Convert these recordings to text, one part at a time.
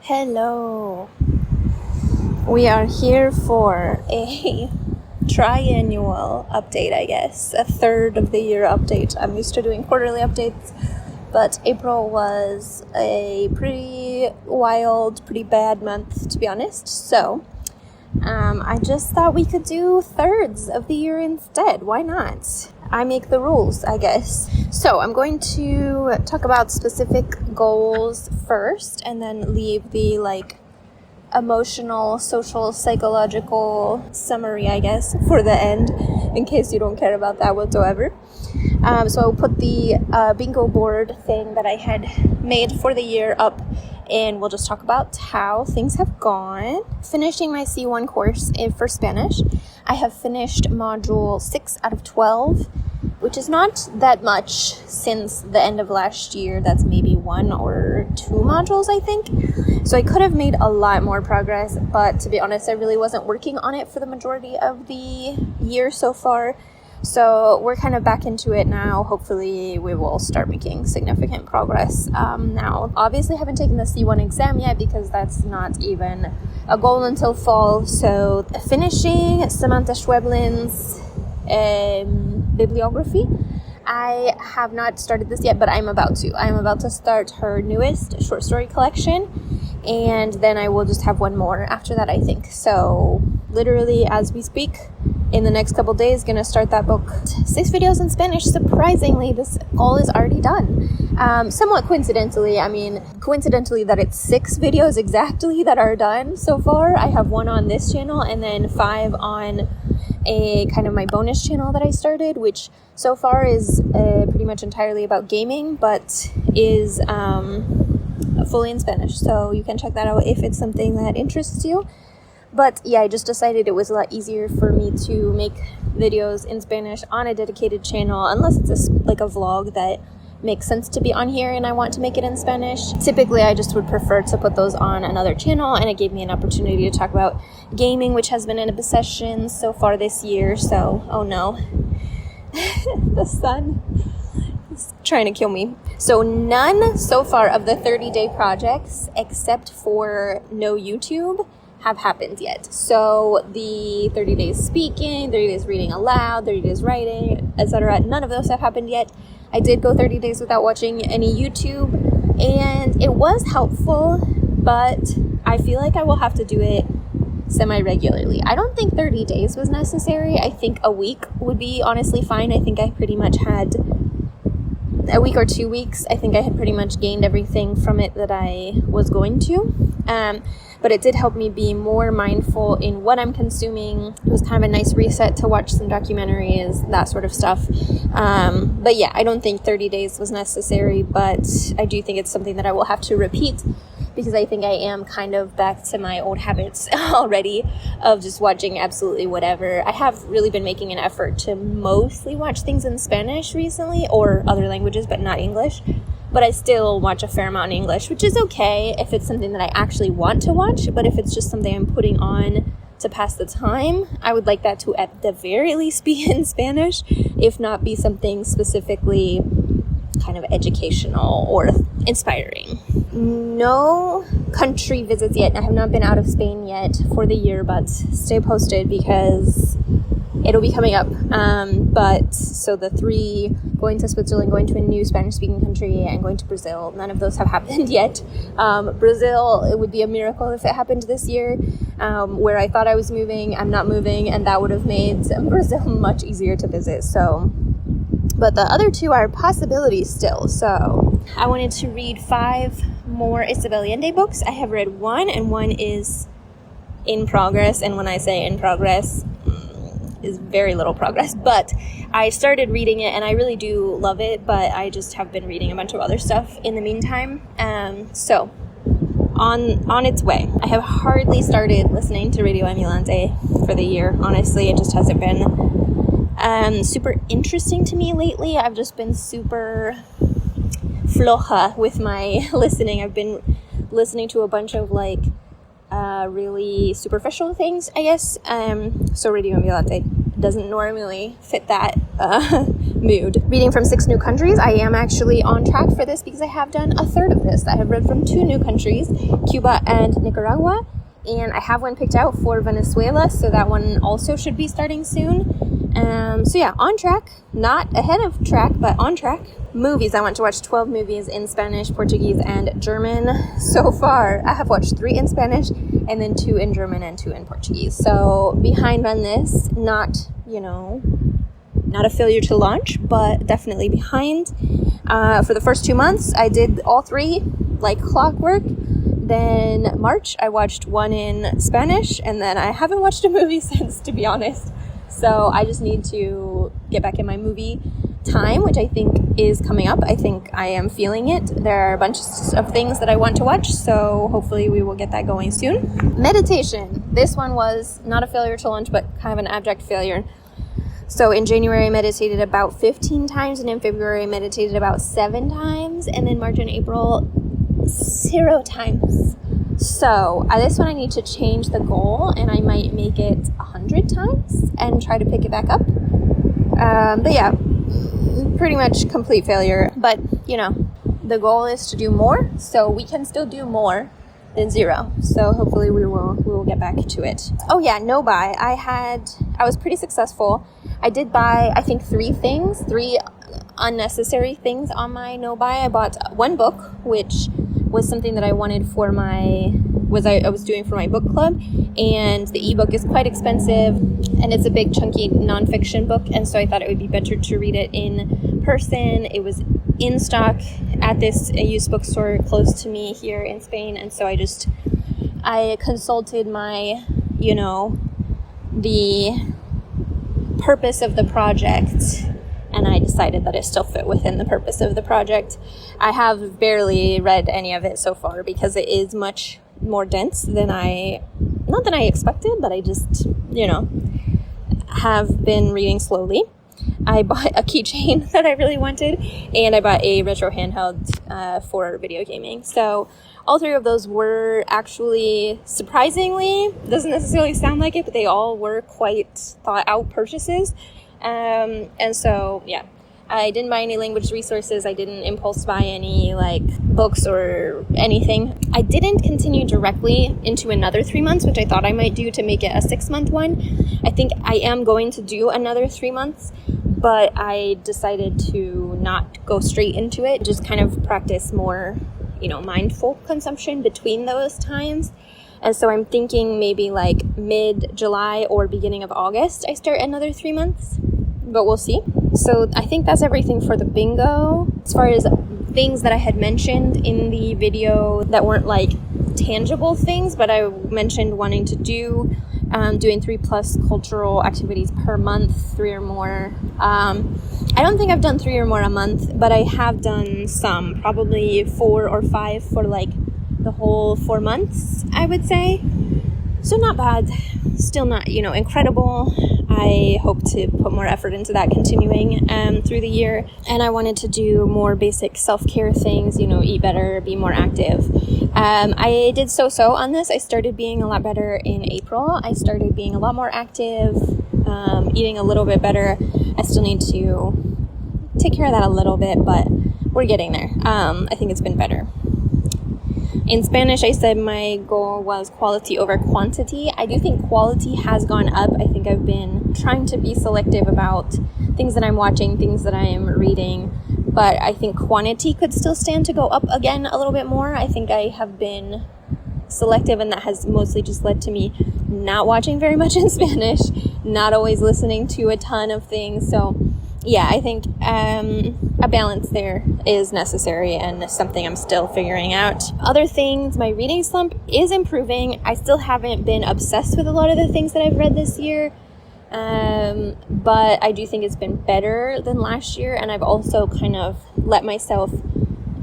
Hello. We are here for a triannual update, I guess. A third of the year update. I'm used to doing quarterly updates, but April was a pretty wild, pretty bad month, to be honest. So, I just thought we could do thirds of the year instead. Why not? I make the rules, I guess. So I'm going to talk about specific goals first and then leave the emotional, social, psychological summary, I guess, for the end in case you don't care about that whatsoever. So I'll put the bingo board thing that I had made for the year up, and we'll just talk about how things have gone. Finishing my C1 course for Spanish. I have finished module 6 out of 12, which is not that much since the end of last year. That's maybe 1 or 2 modules, I think. So I could have made a lot more progress, but to be honest, I really wasn't working on it for the majority of the year so far. So we're kind of back into it now. Hopefully we will start making significant progress. Now, obviously I haven't taken the C1 exam yet because that's not even a goal until fall. So finishing Samantha Schweblin's bibliography. I have not started this yet, but I'm about to. I'm about to start her newest short story collection, and then I will just have one more after that, I think. So literally as we speak, in the next couple days, gonna start that book. 6 videos in Spanish. Surprisingly, this goal is already done. Somewhat coincidentally that it's 6 videos exactly that are done so far. I have 1 on this channel and then 5 on a kind of my bonus channel that I started, which so far is pretty much entirely about gaming, but is fully in Spanish. So you can check that out if it's something that interests you. But yeah, I just decided it was a lot easier for me to make videos in Spanish on a dedicated channel, unless it's a vlog that makes sense to be on here and I want to make it in Spanish. Typically, I just would prefer to put those on another channel, and it gave me an opportunity to talk about gaming, which has been an obsession so far this year. So, oh no, the sun is trying to kill me. So none so far of the 30-day projects, except for no YouTube, have happened yet. So the 30 days speaking, 30 days reading aloud, 30 days writing, etc., none of those have happened yet. I did go 30 days without watching any YouTube, and it was helpful, but I feel like I will have to do it semi-regularly. I don't think 30 days was necessary. I think a week would be honestly fine. I think I pretty much had a week or 2 weeks. I think I had pretty much gained everything from it that I was going to. But it did help me be more mindful in what I'm consuming. It was kind of a nice reset to watch some documentaries, that sort of stuff. But yeah, I don't think 30 days was necessary, but I do think it's something that I will have to repeat, because I think I am kind of back to my old habits already of just watching absolutely whatever. I have really been making an effort to mostly watch things in Spanish recently, or other languages, but not English. But I still watch a fair amount in English, which is okay if it's something that I actually want to watch. But if it's just something I'm putting on to pass the time, I would like that to at the very least be in Spanish, if not be something specifically kind of educational or inspiring. No country visits yet. I have not been out of Spain yet for the year, but stay posted because it'll be coming up. But so the 3, going to Switzerland, going to a new Spanish-speaking country, and going to Brazil, none of those have happened yet. Brazil, it would be a miracle if it happened this year. Where I thought I was moving, I'm not moving, and that would have made Brazil much easier to visit. So, but the other 2 are possibilities still. So I wanted to read 5 more Isabel Allende books. I have read 1, and 1 is in progress. And when I say in progress, is very little progress, but I started reading it and I really do love it, but I just have been reading a bunch of other stuff in the meantime. So on its way. I have hardly started listening to Radio Ambulante for the year. Honestly, it just hasn't been super interesting to me lately. I've just been super floja with my listening. I've been listening to a bunch of really superficial things, I guess. So Radio Ambulante doesn't normally fit that mood. Reading from 6 new countries. I am actually on track for this because I have done a third of this. I have read from 2 new countries, Cuba and Nicaragua, and I have one picked out for Venezuela, so that one also should be starting soon. So yeah, on track, not ahead of track, but on track. Movies, I want to watch 12 movies in Spanish, Portuguese, and German. So far, I have watched 3 in Spanish, and then 2 in German and 2 in Portuguese. So behind on this, not a failure to launch, but definitely behind. For the first 2 months, I did all 3 like clockwork. Then March, I watched 1 in Spanish, and then I haven't watched a movie since, to be honest. So I just need to get back in my movie time, which I think is coming up. I think I am feeling it. There are a bunch of things that I want to watch, so hopefully we will get that going soon. Meditation. This one was not a failure to launch, but kind of an abject failure. So in January, I meditated about 15 times, and in February, I meditated about 7 times, and in March and April, 0 times. So this one I need to change the goal, and I might make it 100 times and try to pick it back up. But yeah, pretty much complete failure. But the goal is to do more, so we can still do more than 0. So hopefully we will get back to it. Oh yeah, no buy. I was pretty successful. I did buy, I think, 3 unnecessary things on my no buy. I bought 1 book, which was something that I wanted for I was doing for my book club, and the ebook is quite expensive, and it's a big chunky nonfiction book, and so I thought it would be better to read it in person. It was in stock at this used bookstore close to me here in Spain, and so I consulted my, the purpose of the project, and I decided that it still fit within the purpose of the project. I have barely read any of it so far because it is much more dense than not that I expected, but I just, have been reading slowly. I bought a keychain that I really wanted, and I bought a retro handheld for video gaming. So all 3 of those were actually, surprisingly, doesn't necessarily sound like it, but they all were quite thought out purchases. And so, yeah, I didn't buy any language resources. I didn't impulse buy any books or anything. I didn't continue directly into another 3 months, which I thought I might do to make it a 6-month one. I think I am going to do another 3 months, but I decided to not go straight into it, just kind of practice more, mindful consumption between those times. And so I'm thinking maybe mid-July or beginning of August, I start another 3 months, but we'll see. So I think that's everything for the bingo. As far as things that I had mentioned in the video that weren't tangible things, but I mentioned wanting to doing 3+ cultural activities per month, 3 or more. I don't think I've done 3 or more a month, but I have done some, probably 4 or 5 for the whole 4 months, I would say. So not bad, still not, incredible. I hope to put more effort into that continuing through the year. And I wanted to do more basic self-care things, eat better, be more active. I did so on this. I started being a lot better in April. I started being a lot more active, eating a little bit better. I still need to take care of that a little bit, but we're getting there. I think it's been better. In Spanish, I said my goal was quality over quantity. I do think quality has gone up. I think I've been trying to be selective about things that I'm watching, things that I am reading, but I think quantity could still stand to go up again a little bit more. I think I have been selective, and that has mostly just led to me not watching very much in Spanish, not always listening to a ton of things. So yeah, I think a balance there is necessary and something I'm still figuring out. Other things, my reading slump is improving. I still haven't been obsessed with a lot of the things that I've read this year, but I do think it's been better than last year, and I've also kind of let myself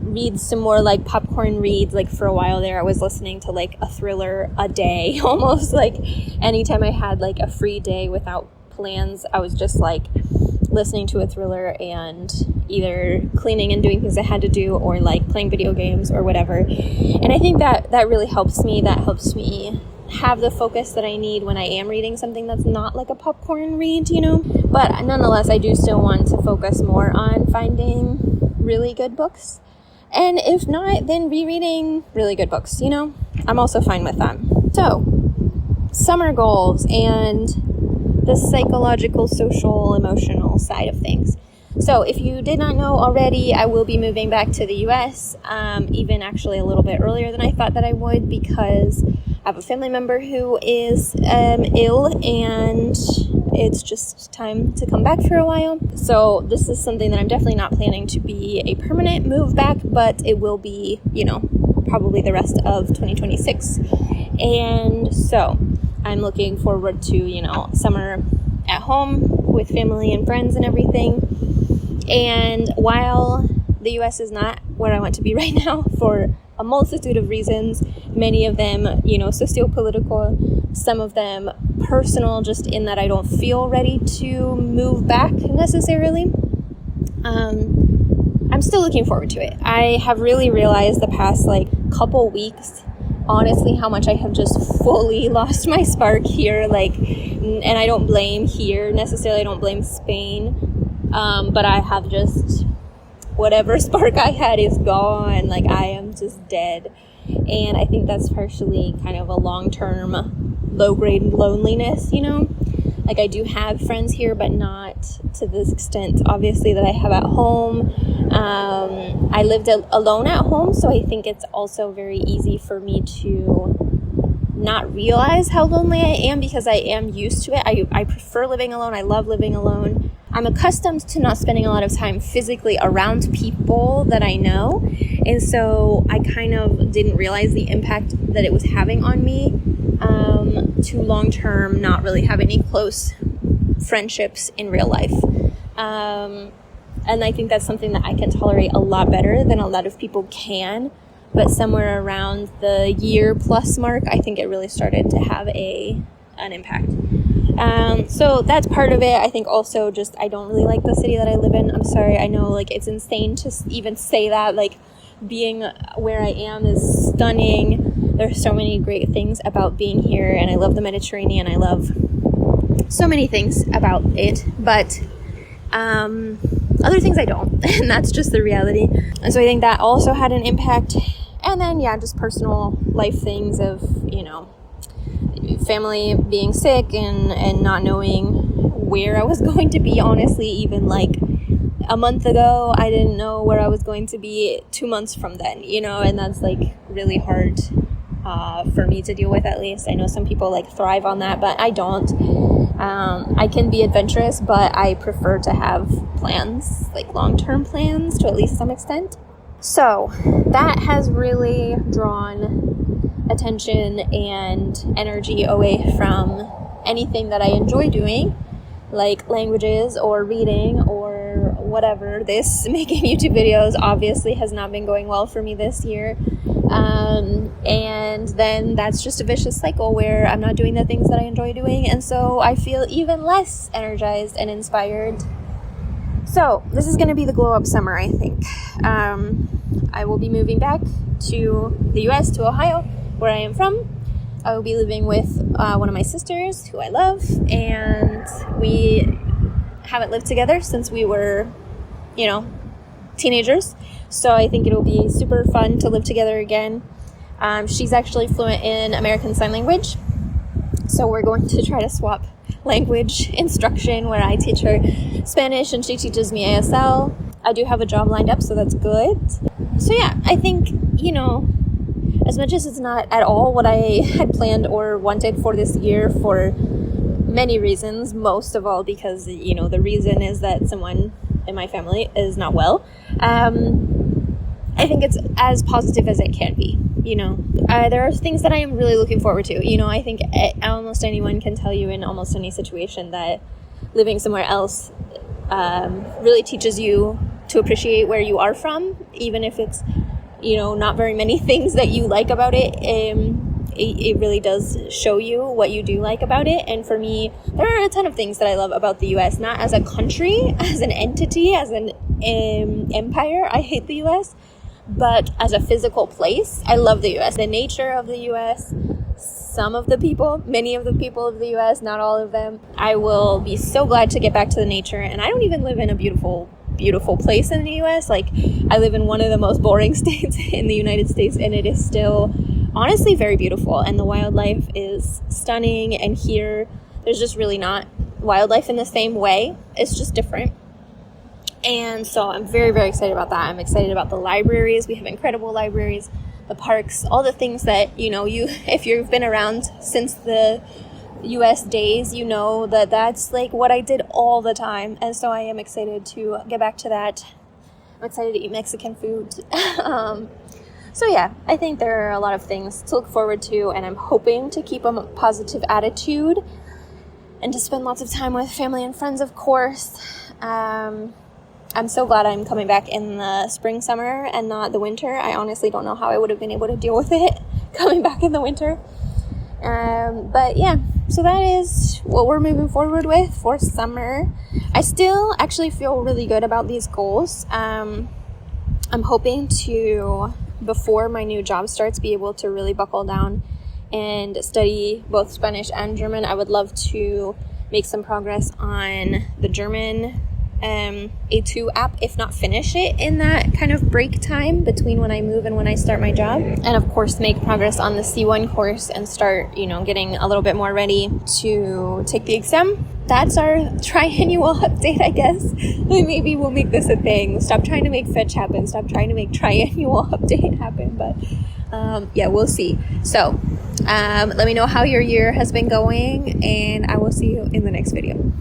read some more popcorn reads. For a while there, I was listening to a thriller a day, almost anytime I had a free day without plans, I was just listening to a thriller and either cleaning and doing things I had to do, or playing video games or whatever. And I think that really helps me. That helps me have the focus that I need when I am reading something that's not like a popcorn read, you know. But nonetheless, I do still want to focus more on finding really good books. And if not, then rereading really good books, you know. I'm also fine with that. So, summer goals and the psychological, social, emotional side of things. So if you did not know already, I will be moving back to the US, even actually a little bit earlier than I thought that I would, because I have a family member who is ill, and it's just time to come back for a while. So this is something that I'm definitely not planning to be a permanent move back, but it will be, you know, probably the rest of 2026. And so I'm looking forward to, you know, summer at home with family and friends and everything. And while the US is not where I want to be right now for a multitude of reasons, many of them, you know, socio-political, some of them personal, just in that I don't feel ready to move back necessarily, I'm still looking forward to it. I have really realized the past couple weeks, honestly, how much I have just fully lost my spark here, and I don't blame here necessarily, I don't blame Spain, but I have just, whatever spark I had is gone, I am just dead, and I think that's partially kind of a long-term, low-grade loneliness, you know, I do have friends here, but not to this extent, obviously, that I have at home. I lived alone at home, so I think it's also very easy for me to not realize how lonely I am, because I am used to it. I prefer living alone. I love living alone. I'm accustomed to not spending a lot of time physically around people that I know, and so I kind of didn't realize the impact that it was having on me, to long-term not really have any close friendships in real life. And I think that's something that I can tolerate a lot better than a lot of people can. But somewhere around the year plus mark, I think it really started to have an impact. So that's part of it. I think also just I don't really like the city that I live in. I'm sorry. I know it's insane to even say that. Being where I am is stunning. There's so many great things about being here, and I love the Mediterranean. I love so many things about it, but other things I don't, and that's just the reality. And so I think that also had an impact. And then, just personal life things of, you know, family being sick and not knowing where I was going to be. Honestly, even a month ago, I didn't know where I was going to be 2 months from then, you know, and that's really hard for me to deal with, at least. I know some people thrive on that, but I don't. I can be adventurous, but I prefer to have plans, long-term plans to at least some extent. So that has really drawn attention and energy away from anything that I enjoy doing, like languages or reading or whatever. This making YouTube videos obviously has not been going well for me this year. And then that's just a vicious cycle where I'm not doing the things that I enjoy doing, and so I feel even less energized and inspired. So this is going to be the glow up summer, I think. I will be moving back to the US, to Ohio, where I am from. I will be living with one of my sisters who I love, and we haven't lived together since we were, you know, teenagers. So I think it'll be super fun to live together again. She's actually fluent in American Sign Language, so we're going to try to swap language instruction where I teach her Spanish and she teaches me ASL. I do have a job lined up, so that's good. So yeah, I think, you know, as much as it's not at all what I had planned or wanted for this year for many reasons, most of all because, you know, the reason is that someone in my family is not well, I think it's as positive as it can be. You know, there are things that I am really looking forward to. You know, I think almost anyone can tell you in almost any situation that living somewhere else really teaches you to appreciate where you are from, even if it's, you know, not very many things that you like about it. It really does show you what you do like about it. And for me, there are a ton of things that I love about the US, not as a country, as an entity, as an empire. I hate the US. But as a physical place, I love the US. The nature of the US, some of the people, many of the people of the US, not all of them. I will be so glad to get back to the nature. And I don't even live in a beautiful place in the US. Like, I live in one of the most boring states in the United States, and it is still honestly very beautiful, and the wildlife is stunning. And here there's just really not wildlife in the same way. It's just different. And so I'm very, very excited about that. I'm excited about the libraries. We have incredible libraries, the parks, all the things that, you know, if you've been around since the US days, you know that that's like what I did all the time. And so I am excited to get back to that. I'm excited to eat Mexican food. So yeah, I think there are a lot of things to look forward to, and I'm hoping to keep a positive attitude and to spend lots of time with family and friends, of course. I'm so glad I'm coming back in the spring, summer, and not the winter. I honestly don't know how I would have been able to deal with it coming back in the winter. But yeah, so that is what we're moving forward with for summer. I still actually feel really good about these goals. I'm hoping to, before my new job starts, be able to really buckle down and study both Spanish and German. I would love to make some progress on the German A2 app, if not finish it in that kind of break time between when I move and when I start my job. And of course, make progress on the C1 course and start, getting a little bit more ready to take the exam. That's our triannual update, I guess. Maybe we'll make this a thing. Stop trying to make fetch happen. Stop trying to make triannual update happen. But yeah, we'll see. So let me know how your year has been going, and I will see you in the next video.